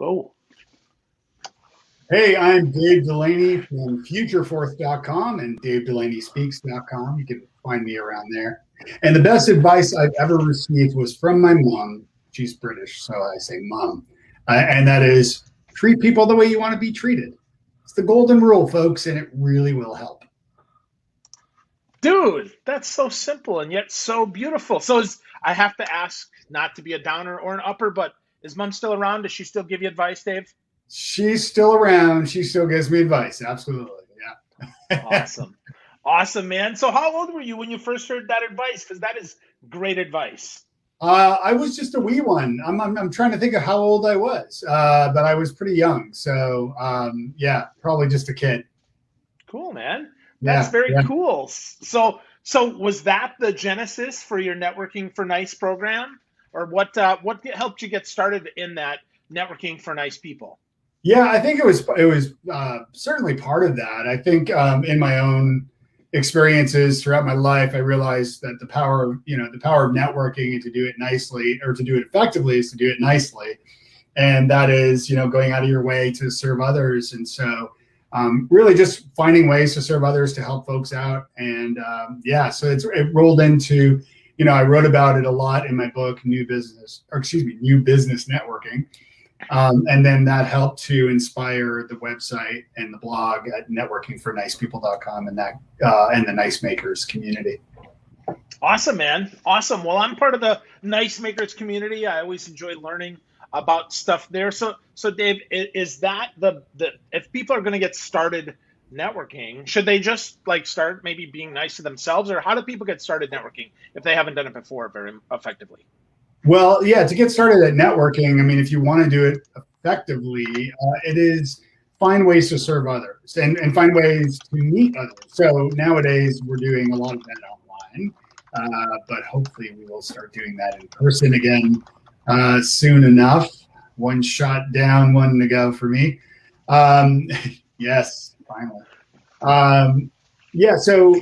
Go. Hey, I'm Dave Delaney from futureforth.com and davedelaneyspeaks.com. You can find me around there. And the best advice I've ever received was from my mom. She's British, so I say mom. And that is treat people the way you want to be treated. It's the golden rule, folks, and it really will help. Dude, that's so simple and yet so beautiful. I have to ask, not to be a downer or an upper, but is mom still around? Does she still give you advice, Dave? She's still around. She still gives me advice. Absolutely. Yeah. Awesome, man. So how old were you when you first heard that advice? Because that is great advice. I was just a wee one. I'm trying to think of how old I was, but I was pretty young. So yeah, probably just a kid. Cool, man. That's very cool. So was that the genesis for your Networking for Nice program, or what helped you get started in that Networking for Nice people? Yeah, I think it was certainly part of that. I think in my own experiences throughout my life, I realized that the power of networking and to do it nicely or to do it effectively is to do it nicely, and that is going out of your way to serve others. And so really just finding ways to serve others to help folks out. And so it rolled into I wrote about it a lot in my book, New Business Networking. And then that helped to inspire the website and the blog at networkingfornicepeople.com and the Nice Makers community. Awesome, man. Awesome. Well, I'm part of the Nice Makers community. I always enjoy learning about stuff there. So Dave, is that if people are going to get started networking, should they just start maybe being nice to themselves, or how do people get started networking if they haven't done it before very effectively? Well, yeah, to get started at networking, I mean, if you want to do it effectively, it is find ways to serve others and find ways to meet others. So nowadays we're doing a lot of that online, but hopefully we will start doing that in person again soon enough. One shot down, one to go for me. Yes, finally. Yeah, so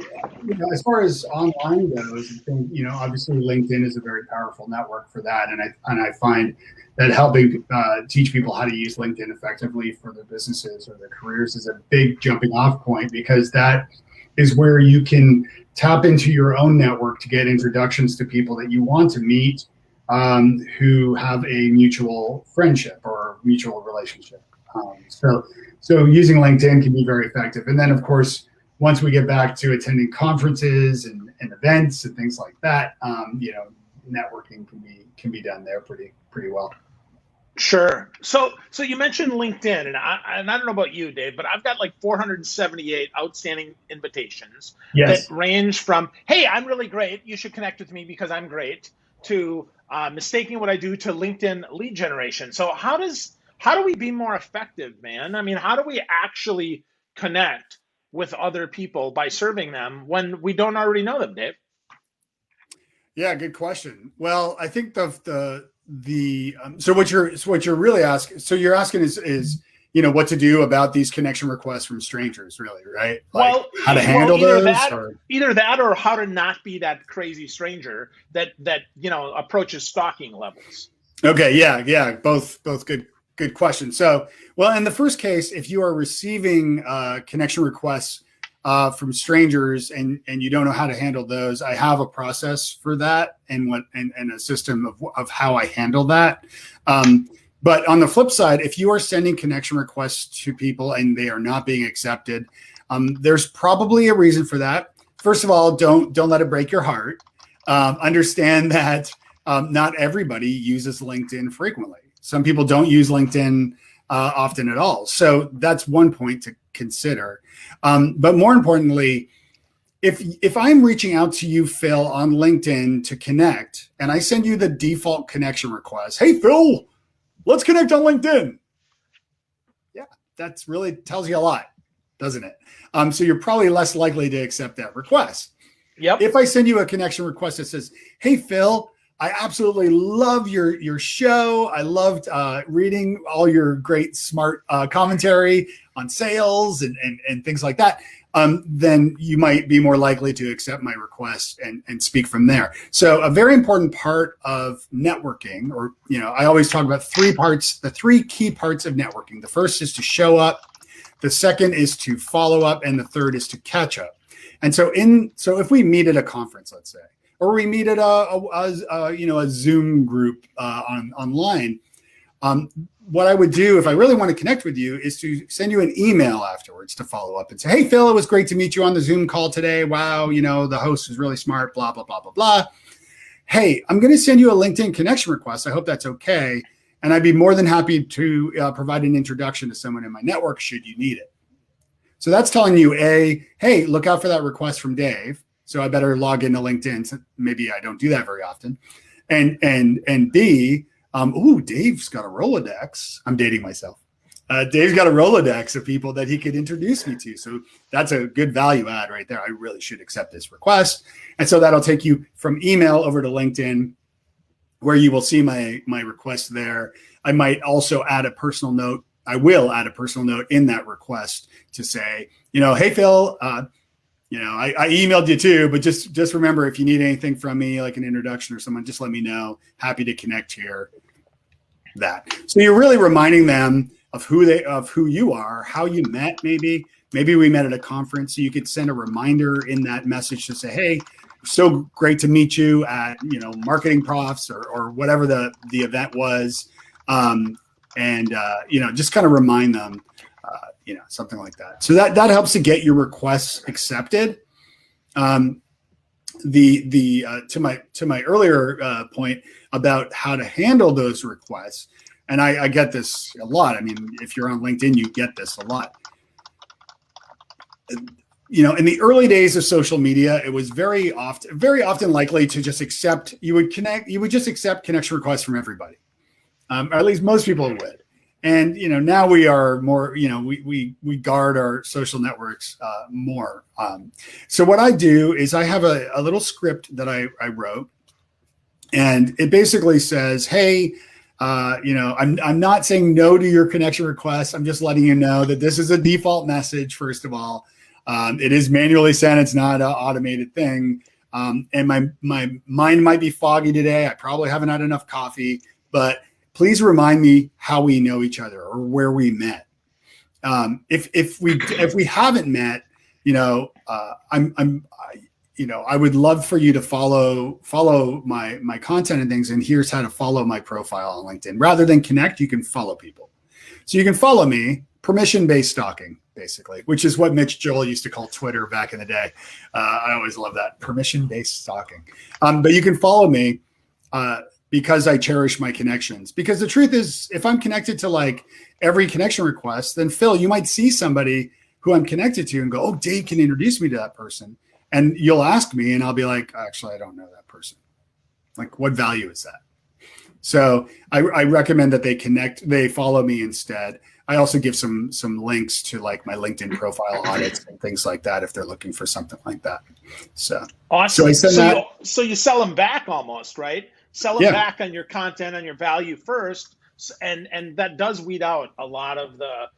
as far as online goes, I think obviously LinkedIn is a very powerful network for that, and I find that helping teach people how to use LinkedIn effectively for their businesses or their careers is a big jumping off point, because that is where you can tap into your own network to get introductions to people that you want to meet who have a mutual friendship or mutual relationship. So using LinkedIn can be very effective, and then of course, once we get back to attending conferences and events and things like that, networking can be done there pretty well. Sure. So you mentioned LinkedIn, and I don't know about you, Dave, but I've got 478 outstanding invitations that range from, hey, I'm really great, you should connect with me because I'm great, to mistaking what I do to LinkedIn lead generation. So how do we be more effective, man? I mean, how do we actually connect with other people by serving them when we don't already know them, Dave? Yeah, good question. Well, I think so what you're really asking, so you're asking is what to do about these connection requests from strangers, really, right? How to handle those, either that or how to not be that crazy stranger that approaches stalking levels. Okay, yeah, both good question. So, well, in the first case, if you are receiving connection requests from strangers and you don't know how to handle those, I have a process for that and a system of how I handle that. But on the flip side, if you are sending connection requests to people and they are not being accepted, there's probably a reason for that. First of all, don't let it break your heart. Understand that not everybody uses LinkedIn frequently. Some people don't use LinkedIn often at all. So that's one point to consider. But more importantly, if I'm reaching out to you, Phil, on LinkedIn to connect, and I send you the default connection request, hey, Phil, let's connect on LinkedIn. Yeah, that's really tells you a lot, doesn't it? So you're probably less likely to accept that request. Yep. If I send you a connection request that says, hey, Phil, I absolutely love your show. I loved reading all your great smart commentary on sales and things like that. Then you might be more likely to accept my request and speak from there. So a very important part of networking, or, I always talk about the three key parts of networking. The first is to show up. The second is to follow up. And the third is to catch up. And so if we meet at a conference, let's say, or we meet at a Zoom group online, what I would do if I really want to connect with you is to send you an email afterwards to follow up and say, hey, Phil, it was great to meet you on the Zoom call today. Wow, the host was really smart, blah, blah, blah, blah, blah. Hey, I'm going to send you a LinkedIn connection request. I hope that's okay. And I'd be more than happy to provide an introduction to someone in my network should you need it. So that's telling you, A, hey, look out for that request from Dave. So I better log into LinkedIn. So maybe I don't do that very often. And B, Dave's got a Rolodex. I'm dating myself. Dave's got a Rolodex of people that he could introduce me to. So that's a good value add right there. I really should accept this request. And so that'll take you from email over to LinkedIn, where you will see my request there. I might also add a personal note. I will add a personal note in that request to say, hey, Phil, I emailed you too, but just remember, if you need anything from me, like an introduction or someone, just let me know. Happy to connect here. That. So you're really reminding them of who you are, how you met. Maybe we met at a conference. So you could send a reminder in that message to say, hey, so great to meet you at, Marketing Profs or whatever the event was. Just kind of remind them, something like that. So that helps to get your requests accepted. To my earlier point about how to handle those requests, and I get this a lot. I mean, if you're on LinkedIn, you get this a lot. In the early days of social media, it was very often likely to just accept. You would just accept connection requests from everybody, or at least most people would. And, now we are more, we guard our social networks more. So what I do is I have a little script that I wrote, and it basically says, hey, I'm not saying no to your connection request. I'm just letting you know that this is a default message, first of all. It is manually sent. It's not an automated thing. And my mind might be foggy today. I probably haven't had enough coffee, but please remind me how we know each other or where we met. If we haven't met, I would love for you to follow my content and things. And here's how to follow my profile on LinkedIn. Rather than connect, you can follow people. So you can follow me, permission-based stalking, basically, which is what Mitch Joel used to call Twitter back in the day. I always love that, permission-based stalking. But you can follow me because I cherish my connections. Because the truth is, if I'm connected to like every connection request, then Phil, you might see somebody who I'm connected to and go, oh, Dave can introduce me to that person. And you'll ask me and I'll be like, actually, I don't know that person. Like, what value is that? So I recommend that they follow me instead. I also give some links to like my LinkedIn profile audits and things like that if they're looking for something like that. So awesome. So you sell them back almost, right? Sell them back on your content, on your value first, and that does weed out a lot of the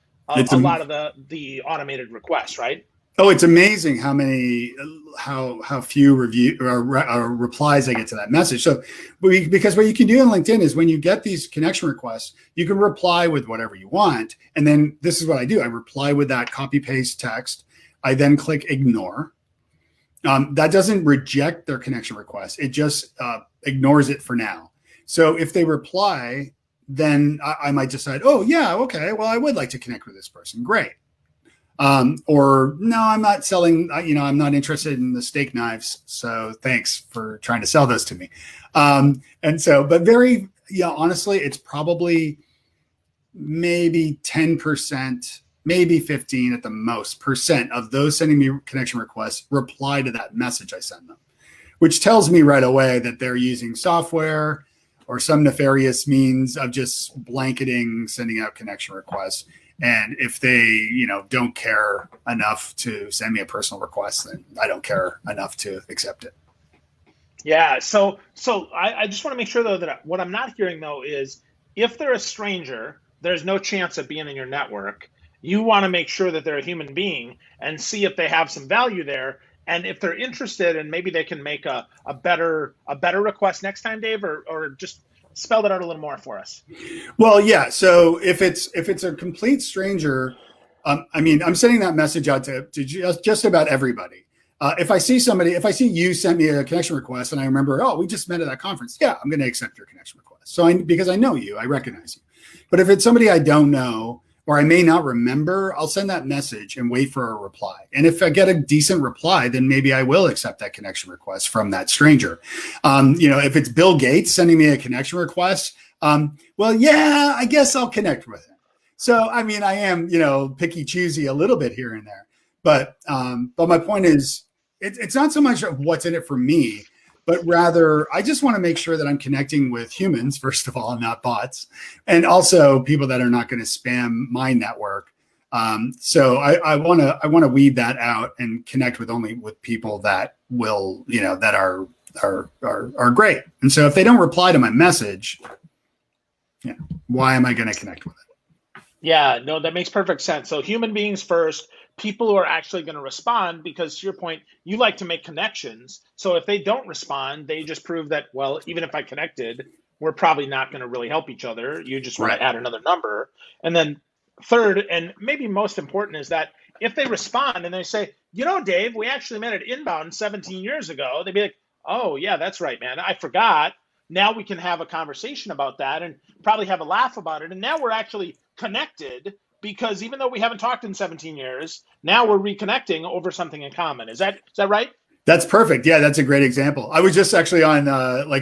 automated requests, right? Oh, it's amazing how few review or replies I get to that message. So, because what you can do in LinkedIn is when you get these connection requests, you can reply with whatever you want, and then this is what I do: I reply with that copy paste text. I then click ignore. That doesn't reject their connection request; it just ignores it for now. So, if they reply, then I might decide, oh yeah, okay, well I would like to connect with this person. Great. Or no, I'm not selling, I'm not interested in the steak knives. So thanks for trying to sell those to me. But honestly, it's probably maybe 10%, maybe 15 at the most % of those sending me connection requests reply to that message I send them, which tells me right away that they're using software or some nefarious means of just blanketing, sending out connection requests. And if they, don't care enough to send me a personal request, then I don't care enough to accept it. Yeah. So I just want to make sure though that what I'm not hearing though is if they're a stranger, there's no chance of being in your network. You want to make sure that they're a human being and see if they have some value there. And if they're interested and maybe they can make a better request next time, Dave, or just spell that out a little more for us. Well, yeah. So if it's a complete stranger, I mean, I'm sending that message out to just about everybody. If I see you sent me a connection request and I remember, oh, we just met at that conference. Yeah, I'm going to accept your connection request. Because I know you, I recognize you. But if it's somebody I don't know or I may not remember, I'll send that message and wait for a reply. And if I get a decent reply, then maybe I will accept that connection request from that stranger. If it's Bill Gates sending me a connection request, well, yeah, I guess I'll connect with him. So, I mean, I am, picky choosy a little bit here and there. But my point is, it's not so much of what's in it for me, but rather I just want to make sure that I'm connecting with humans, first of all, not bots, and also people that are not going to spam my network. So I want to weed that out and connect with people that will, that are great. And so if they don't reply to my message, why am I going to connect with it? Yeah, no, that makes perfect sense. So human beings first, people who are actually going to respond, because to your point, you like to make connections. So if they don't respond, they just prove that, well, even if I connected, we're probably not going to really help each other. You just want to add another number. And then third, and maybe most important, is that if they respond and they say, Dave, we actually met at Inbound 17 years ago, they'd be like, oh, yeah, that's right, man. I forgot. Now we can have a conversation about that and probably have a laugh about it. And now we're actually connected, because even though we haven't talked in 17 years, now we're reconnecting over something in common. Is that right? That's perfect. Yeah, that's a great example. I was just actually on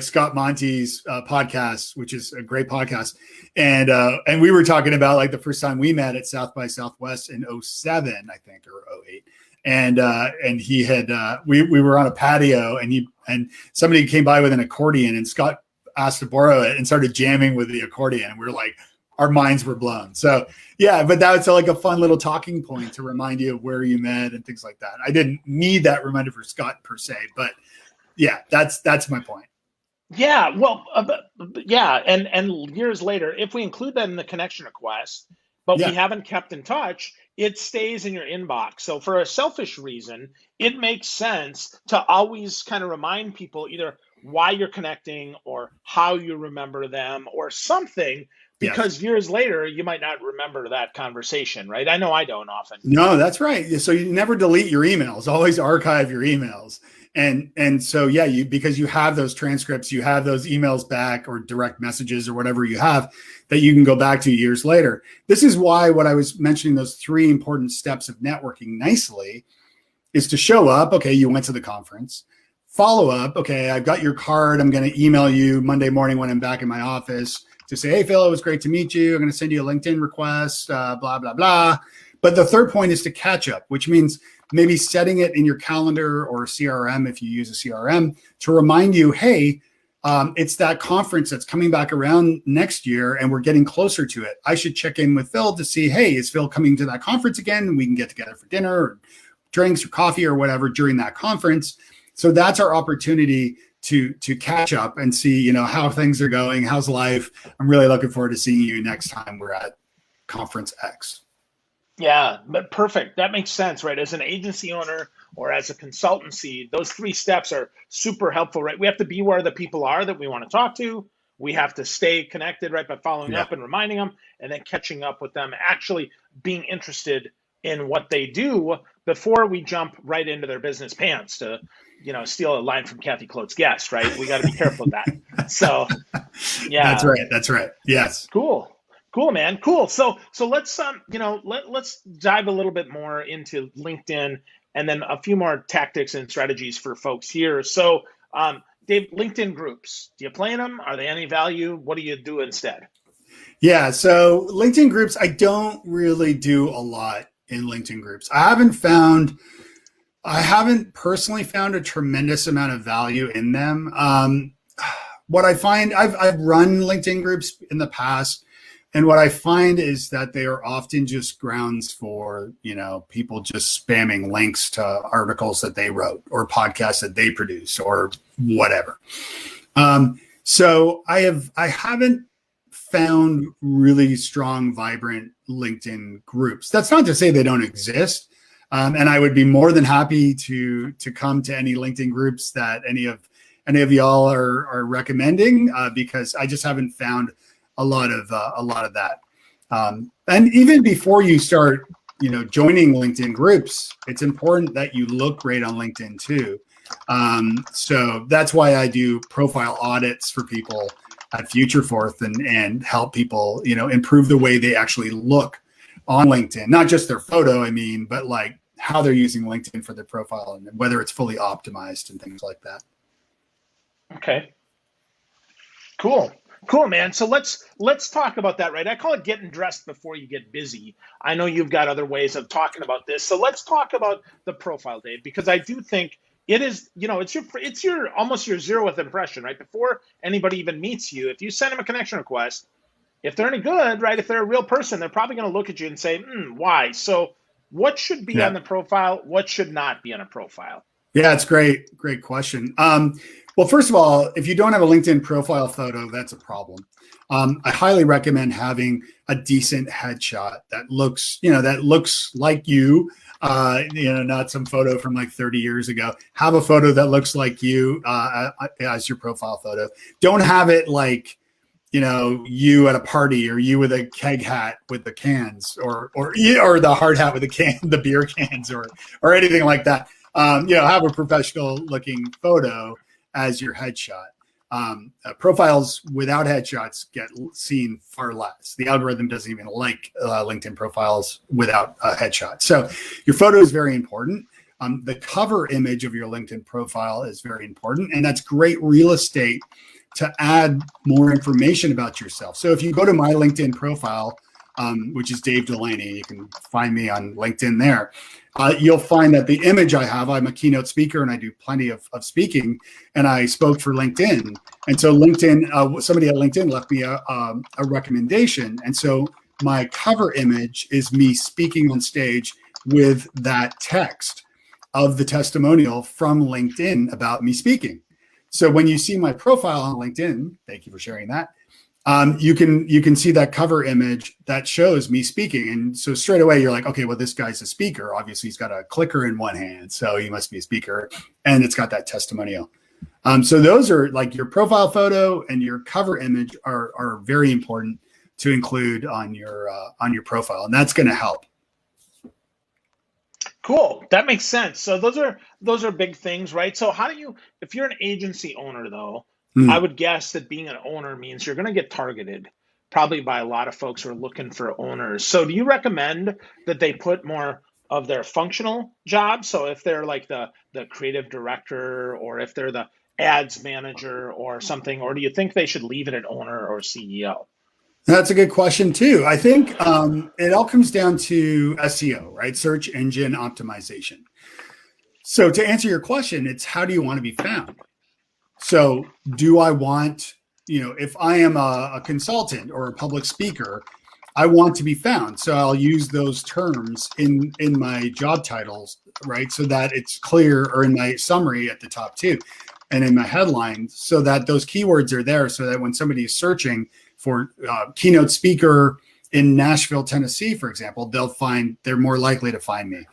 Scott Monte's podcast, which is a great podcast. And we were talking about like the first time we met at South by Southwest in 07, I think, or 08. And he had we were on a patio and somebody came by with an accordion and Scott asked to borrow it and started jamming with the accordion. And we were like, our minds were blown. So yeah, but that was like a fun little talking point to remind you of where you met and things like that. I didn't need that reminder for Scott per se, but yeah, that's my point. Yeah, well, yeah, and years later, if we include that in the connection request, but we haven't kept in touch, it stays in your inbox. So for a selfish reason, it makes sense to always kind of remind people either why you're connecting or how you remember them or something, because years later, you might not remember that conversation, right? I know I don't often. No, that's right. So you never delete your emails, always archive your emails. And so, yeah, because you have those transcripts, you have those emails back or direct messages or whatever you have that you can go back to years later. This is why what I was mentioning, those 3 important steps of networking nicely, is to show up. Okay, you went to the conference. Follow up. Okay, I've got your card. I'm going to email you Monday morning when I'm back in my office to say, hey, Phil, it was great to meet you. I'm going to send you a LinkedIn request, blah, blah, blah. But the third point is to catch up, which means maybe setting it in your calendar or CRM, if you use a CRM, to remind you, hey, it's that conference that's coming back around next year and we're getting closer to it. I should check in with Phil to see, hey, is Phil coming to that conference again? And we can get together for dinner or drinks or coffee or whatever during that conference. So that's our opportunity to catch up and see, how things are going. How's life? I'm really looking forward to seeing you next time we're at Conference X. Yeah, but perfect. That makes sense, right? As an agency owner or as a consultancy, those 3 steps are super helpful, right? We have to be where the people are that we want to talk to. We have to stay connected, right, by following up and reminding them, and then catching up with them, actually being interested in what they do before we jump right into their business pants to, steal a line from Kathy Klote's Guest, right? We got to be careful of that. So, yeah. That's right. Yes. Cool, man. Cool. So let's let's dive a little bit more into LinkedIn and then a few more tactics and strategies for folks here. So, Dave, LinkedIn groups, do you play in them? Are they any value? What do you do instead? Yeah. So LinkedIn groups, I don't really do a lot in LinkedIn groups. I haven't personally found a tremendous amount of value in them. What I find, I've run LinkedIn groups in the past. And what I find is that they are often just grounds for, people just spamming links to articles that they wrote or podcasts that they produce or whatever. So I haven't found really strong, vibrant LinkedIn groups. That's not to say they don't exist. And I would be more than happy to come to any LinkedIn groups that any of y'all are recommending, because I just haven't found a lot of that. And even before you start, joining LinkedIn groups, it's important that you look great on LinkedIn too. So that's why I do profile audits for people at FutureForth and help people, improve the way they actually look on LinkedIn, not just their photo, but like how they're using LinkedIn for their profile and whether it's fully optimized and things like that. Okay. Cool, man. So let's talk about that, right? I call it getting dressed before you get busy. I know you've got other ways of talking about this. So let's talk about the profile, Dave, because I do think it is, it's your almost your 0th impression, right? Before anybody even meets you, if you send them a connection request, if they're any good, right? If they're a real person, they're probably going to look at you and say, why? So what should be on the profile? What should not be on a profile? Yeah, it's great question. Well, first of all, if you don't have a LinkedIn profile photo, that's a problem. I highly recommend having a decent headshot that looks like you, not some photo from like 30 years ago. Have a photo that looks like you as your profile photo. Don't have it like, you at a party or you with a keg hat with the cans or the hard hat with the beer cans or anything like that. Have a professional looking photo as your headshot. Profiles without headshots get seen far less. The algorithm doesn't even like LinkedIn profiles without a headshot. So your photo is very important. The cover image of your LinkedIn profile is very important. And that's great real estate to add more information about yourself. So if you go to my LinkedIn profile, which is Dave Delaney, you can find me on LinkedIn there. You'll find that the image I have, I'm a keynote speaker and I do plenty of speaking, and I spoke for LinkedIn. And so LinkedIn, somebody at LinkedIn left me a recommendation. And so my cover image is me speaking on stage with that text of the testimonial from LinkedIn about me speaking. So when you see my profile on LinkedIn, thank you for sharing that. You can see that cover image that shows me speaking. And so straight away you're like, okay, well, this guy's a speaker. Obviously he's got a clicker in one hand, so he must be a speaker, and it's got that testimonial. So those are like your profile photo and your cover image are very important to include on your profile. And that's going to help. Cool. That makes sense. So those are big things, right? So how do you, if you're an agency owner though, I would guess that being an owner means you're going to get targeted probably by a lot of folks who are looking for owners. So do you recommend that they put more of their functional jobs? So if they're like the creative director, or if they're the ads manager or something, or do you think they should leave it at owner or CEO? That's a good question too. I think it all comes down to SEO, right? Search engine optimization. So to answer your question, it's how do you want to be found? So do I want, if I am a consultant or a public speaker, I want to be found. So I'll use those terms in my job titles, right? So that it's clear, or in my summary at the top too, and in my headline, so that those keywords are there, so that when somebody is searching for keynote speaker in Nashville, Tennessee, for example, they're more likely to find me.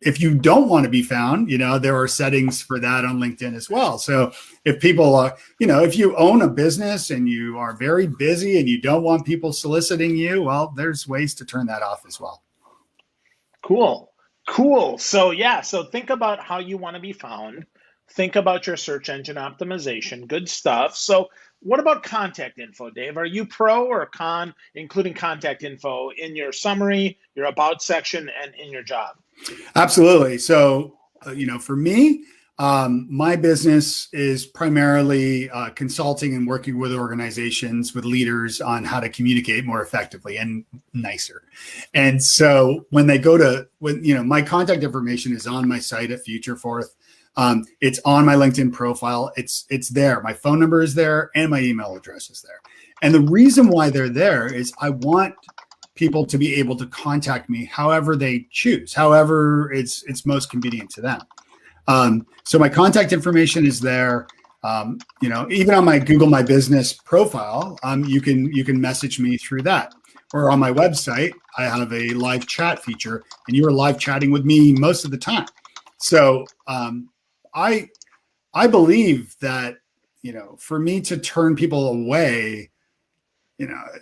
If you don't want to be found, there are settings for that on LinkedIn as well. So if people are, if you own a business and you are very busy and you don't want people soliciting you, well, there's ways to turn that off as well. Cool. So so think about how you want to be found. Think about your search engine optimization. Good stuff. So what about contact info, Dave? Are you pro or con, including contact info in your summary, your about section, and in your job? Absolutely. So, for me, my business is primarily consulting and working with organizations, with leaders on how to communicate more effectively and nicer. And so when they go to, my contact information is on my site at FutureForth. It's on my LinkedIn profile. It's there. My phone number is there and my email address is there. And the reason why they're there is I want people to be able to contact me however they choose, however it's most convenient to them. So my contact information is there. Even on my Google My Business profile, you can message me through that. Or on my website, I have a live chat feature, and you are live chatting with me most of the time. So I believe that, for me to turn people away,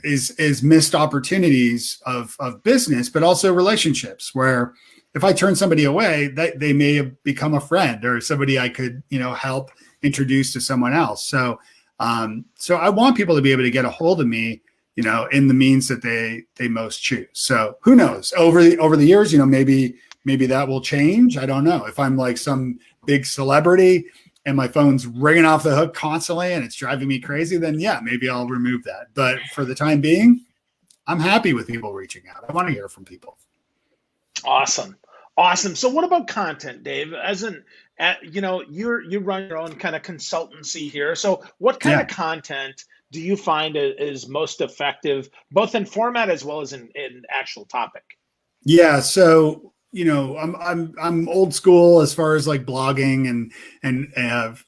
is missed opportunities of business, but also relationships, where if I turn somebody away, that they may have become a friend or somebody I could, help introduce to someone else. So I want people to be able to get a hold of me, in the means that they most choose. So who knows, over the years, maybe that will change. I don't know. If I'm like some big celebrity and my phone's ringing off the hook constantly and it's driving me crazy, then yeah, maybe I'll remove that. But for the time being, I'm happy with people reaching out. I want to hear from people. Awesome. So what about content, Dave? You run your own kind of consultancy here. So what kind of content do you find is most effective, both in format as well as in actual topic? Yeah. So, I'm old school as far as like blogging and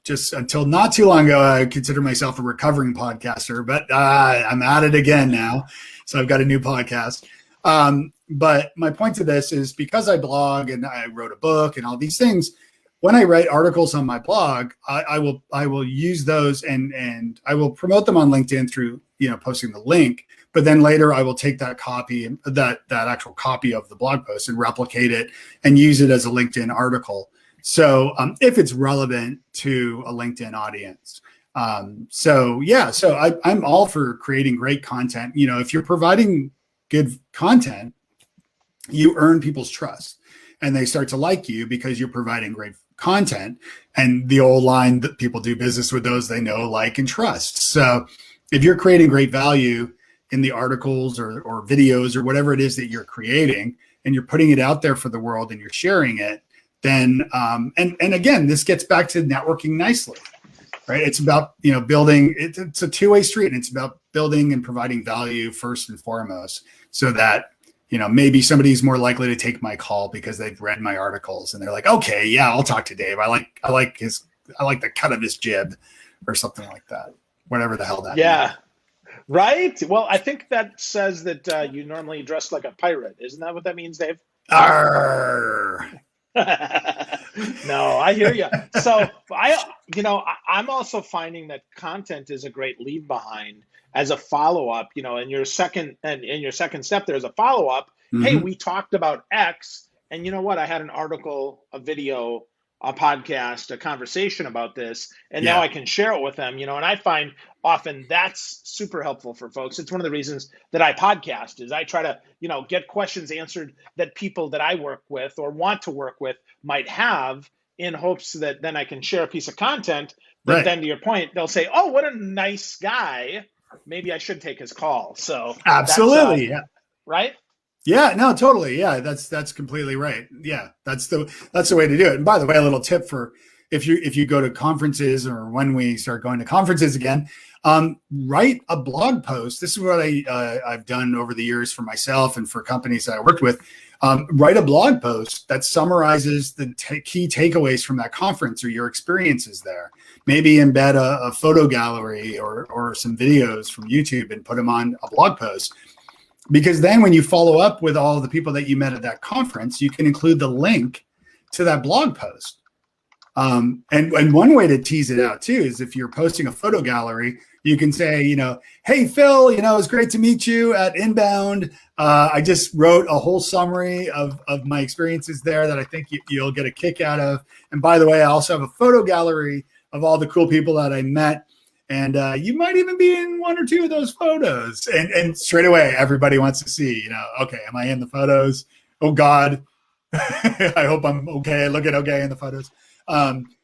just until not too long ago, I consider myself a recovering podcaster, but I'm at it again now. So I've got a new podcast. But my point to this is because I blog and I wrote a book and all these things, when I write articles on my blog, I will use those and I will promote them on LinkedIn through, posting the link. But then later I will take that copy, that actual copy of the blog post and replicate it and use it as a LinkedIn article. So if it's relevant to a LinkedIn audience. So I'm all for creating great content. If you're providing good content, you earn people's trust and they start to like you because you're providing great content. And the old line that people do business with those they know, like, and trust. So if you're creating great value in the articles or videos or whatever it is that you're creating and you're putting it out there for the world and you're sharing it, then, and again, this gets back to networking nicely, right? It's about, building, it's a two-way street, and it's about building and providing value first and foremost, so that, maybe somebody's more likely to take my call because they've read my articles and they're like, okay, yeah, I'll talk to Dave. I like the cut of his jib or something like that, whatever the hell that means. Right. Well, I think that says that you normally dress like a pirate. Isn't that what that means, Dave? Arr. No, I hear you. So I'm also finding that content is a great leave behind as a follow-up, in your second step, there's a follow-up. Mm-hmm. Hey, we talked about X, and you know what? I had an article, a video, a podcast, a conversation about this, and now I can share it with them, and I find often that's super helpful for folks. It's one of the reasons that I podcast is I try to, get questions answered that people that I work with or want to work with might have, in hopes that then I can share a piece of content that then, to your point, they'll say, oh, what a nice guy. Maybe I should take his call. So absolutely. Right. Yeah, no, totally. Yeah, that's completely right. Yeah, that's the way to do it. And by the way, a little tip for if you go to conferences or when we start going to conferences again, write a blog post. This is what I've done over the years for myself and for companies that I worked with. Write a blog post that summarizes the key takeaways from that conference or your experiences there. Maybe embed a photo gallery or some videos from YouTube and put them on a blog post. Because then when you follow up with all the people that you met at that conference, you can include the link to that blog post. And one way to tease it out too is if you're posting a photo gallery, you can say, hey, Phil, it was great to meet you at Inbound. I just wrote a whole summary of my experiences there that I think you'll get a kick out of. And by the way, I also have a photo gallery of all the cool people that I met. And you might even be in one or two of those photos. And straight away, everybody wants to see, okay, am I in the photos? Oh, God. I hope I'm okay, looking okay in the photos.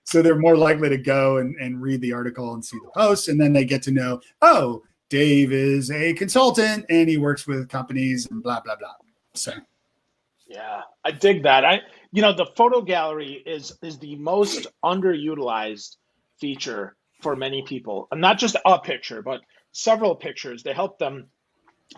So they're more likely to go and read the article and see the post. And then they get to know, oh, Dave is a consultant and he works with companies and blah, blah, blah. So. Yeah, I dig that. The photo gallery is the most underutilized feature for many people, and not just a picture, but several pictures to help them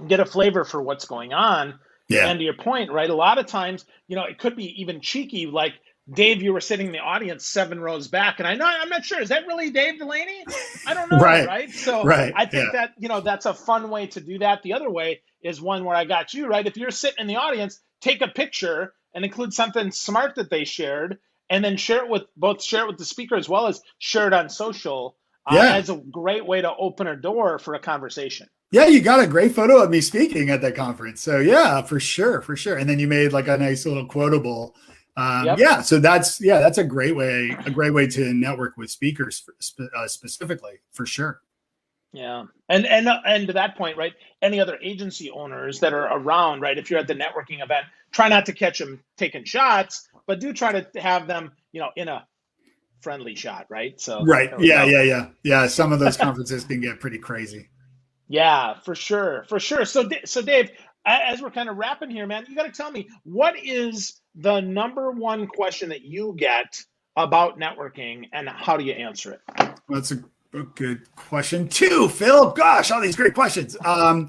get a flavor for what's going on. Yeah. And to your point, right, a lot of times, it could be even cheeky, like, Dave, you were sitting in the audience 7 rows back, and I'm not sure, is that really Dave Delaney? I don't know, right? So I think that, that's a fun way to do that. The other way is one where I got you, right? If you're sitting in the audience, take a picture and include something smart that they shared, and then share it with the speaker as well as share it on social as a great way to open a door for a conversation. Yeah, you got a great photo of me speaking at that conference. So yeah, for sure. And then you made like a nice little quotable. Yeah, so that's a great way to network with speakers specifically, for sure. Yeah, and to that point, right? Any other agency owners that are around, right? If you're at the networking event, try not to catch them taking shots, but do try to have them, in a friendly shot, right? So right, yeah. Some of those conferences can get pretty crazy. Yeah, for sure. So Dave, as we're kind of wrapping here, man, you got to tell me, what is the number one question that you get about networking, and how do you answer it? Well, that's a good question too, Phil. Gosh, all these great questions. The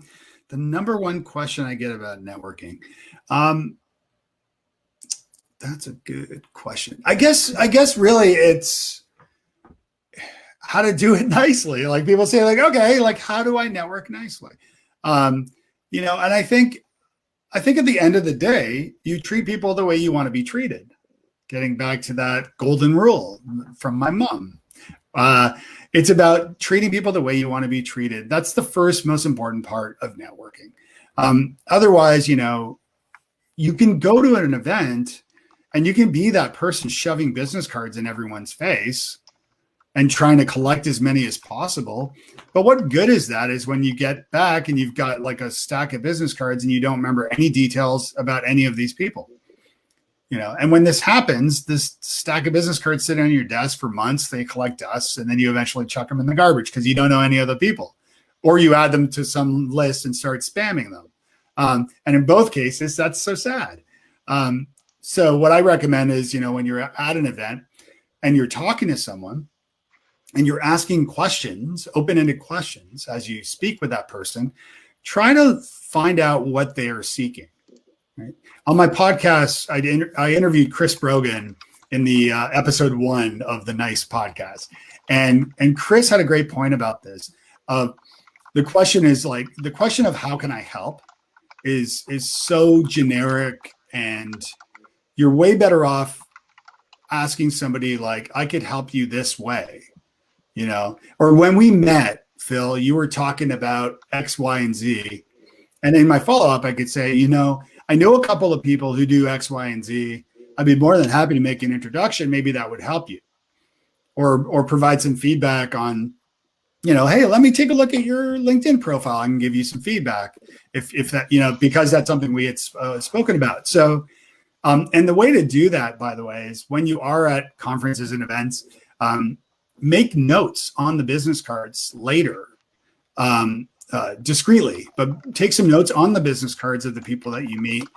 number one question I get about networking. That's a good question. I guess really it's how to do it nicely. Like, people say, like, okay, like, how do I network nicely? And I think at the end of the day, you treat people the way you want to be treated. Getting back to that golden rule from my mom. It's about treating people the way you want to be treated. That's the first most important part of networking. Otherwise, you can go to an event and you can be that person shoving business cards in everyone's face and trying to collect as many as possible. But what good is that is when you get back and you've got like a stack of business cards and you don't remember any details about any of these people. And when this happens, this stack of business cards sit on your desk for months, they collect dust, and then you eventually chuck them in the garbage because you don't know any other people, or you add them to some list and start spamming them. And in both cases, that's so sad. So what I recommend is, when you're at an event and you're talking to someone and you're asking questions, open-ended questions, as you speak with that person, try to find out what they are seeking. Right? On my podcast, I interviewed Chris Brogan in the episode 1 of the Nice podcast. And Chris had a great point about this. The question of how can I help is so generic, and you're way better off asking somebody like, I could help you this way, or when we met, Phil, you were talking about X, Y, and Z. And in my follow-up, I could say, I know a couple of people who do X, Y, and Z. I'd be more than happy to make an introduction. Maybe that would help you, or provide some feedback on, hey, let me take a look at your LinkedIn profile. I can give you some feedback if that, because that's something we had spoken about. So, and the way to do that, by the way, is when you are at conferences and events, make notes on the business cards later, discreetly, but take some notes on the business cards of the people that you meet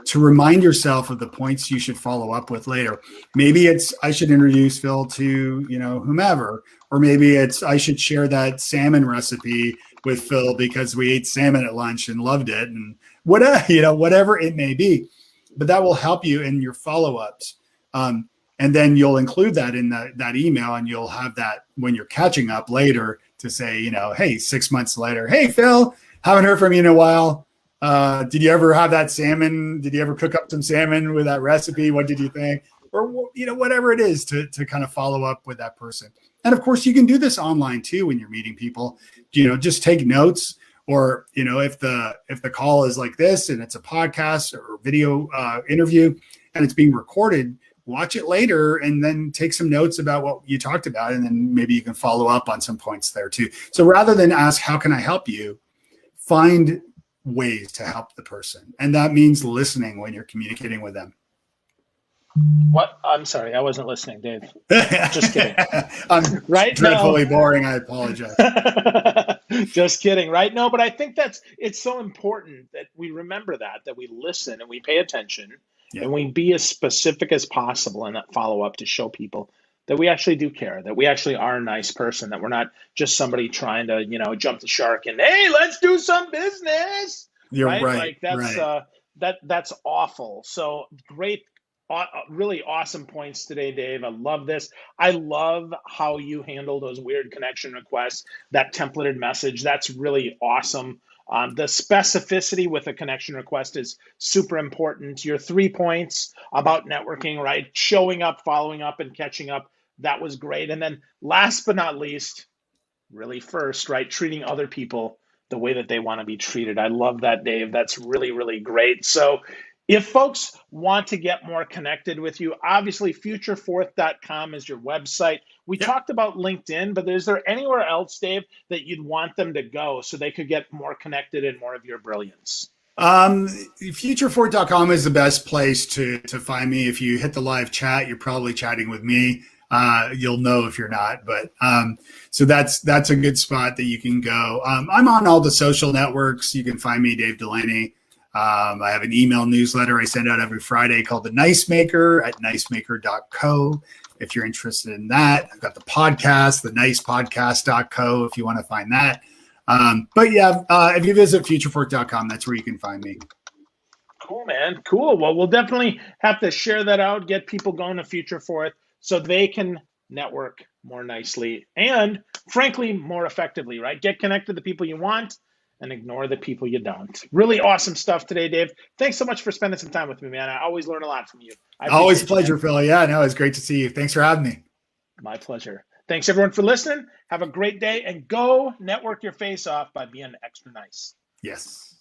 to remind yourself of the points you should follow up with later. Maybe it's, I should introduce Phil to, whomever, or maybe it's, I should share that salmon recipe with Phil because we ate salmon at lunch and loved it, and whatever it may be. But that will help you in your follow-ups. And then you'll include that in that email, and you'll have that when you're catching up later to say, hey, 6 months later, hey, Phil, haven't heard from you in a while. Did you ever have that salmon? Did you ever cook up some salmon with that recipe? What did you think? Or, whatever it is to kind of follow up with that person. And of course, you can do this online too when you're meeting people. Just take notes, or, if the call is like this and it's a podcast or video interview and it's being recorded, watch it later and then take some notes about what you talked about. And then maybe you can follow up on some points there too. So rather than ask, how can I help you? Find ways to help the person. And that means listening when you're communicating with them. What? I'm sorry, I wasn't listening, Dave. Just kidding. I'm right? Dreadfully boring. I apologize. Just kidding, right? No, but I think it's so important that we remember that we listen and we pay attention, and we be as specific as possible in that follow-up to show people that we actually do care, that we actually are a nice person, that we're not just somebody trying to, jump the shark and, hey, let's do some business. You're right. Like that's awful. So great, really awesome points today, Dave. I love this. I love how you handle those weird connection requests, that templated message. That's really awesome. The specificity with a connection request is super important. Your 3 points about networking, right? Showing up, following up, and catching up. That was great. And then last but not least, really first, right? Treating other people the way that they want to be treated. I love that, Dave. That's really, really great. So if folks want to get more connected with you, obviously futurefourth.com is your website. We talked about LinkedIn, but is there anywhere else, Dave, that you'd want them to go so they could get more connected and more of your brilliance? Futurefourth.com is the best place to find me. If you hit the live chat, you're probably chatting with me. You'll know if you're not, but so that's a good spot that you can go. I'm on all the social networks. You can find me, Dave Delaney. I have an email newsletter I send out every Friday called The Nice Maker at nicemaker.co. If you're interested in that, I've got the podcast, thenicepodcast.co, if you want to find that. But yeah, if you visit futurefourth.com, that's where you can find me. Cool, man. Cool. Well, we'll definitely have to share that out, get people going to Future Fourth so they can network more nicely and, frankly, more effectively, right? Get connected to the people you want and ignore the people you don't. Really awesome stuff today, Dave. Thanks so much for spending some time with me, man. I always learn a lot from you. Always a pleasure, Phil. Yeah, no, it's great to see you. Thanks for having me. My pleasure. Thanks, everyone, for listening. Have a great day and go network your face off by being extra nice. Yes.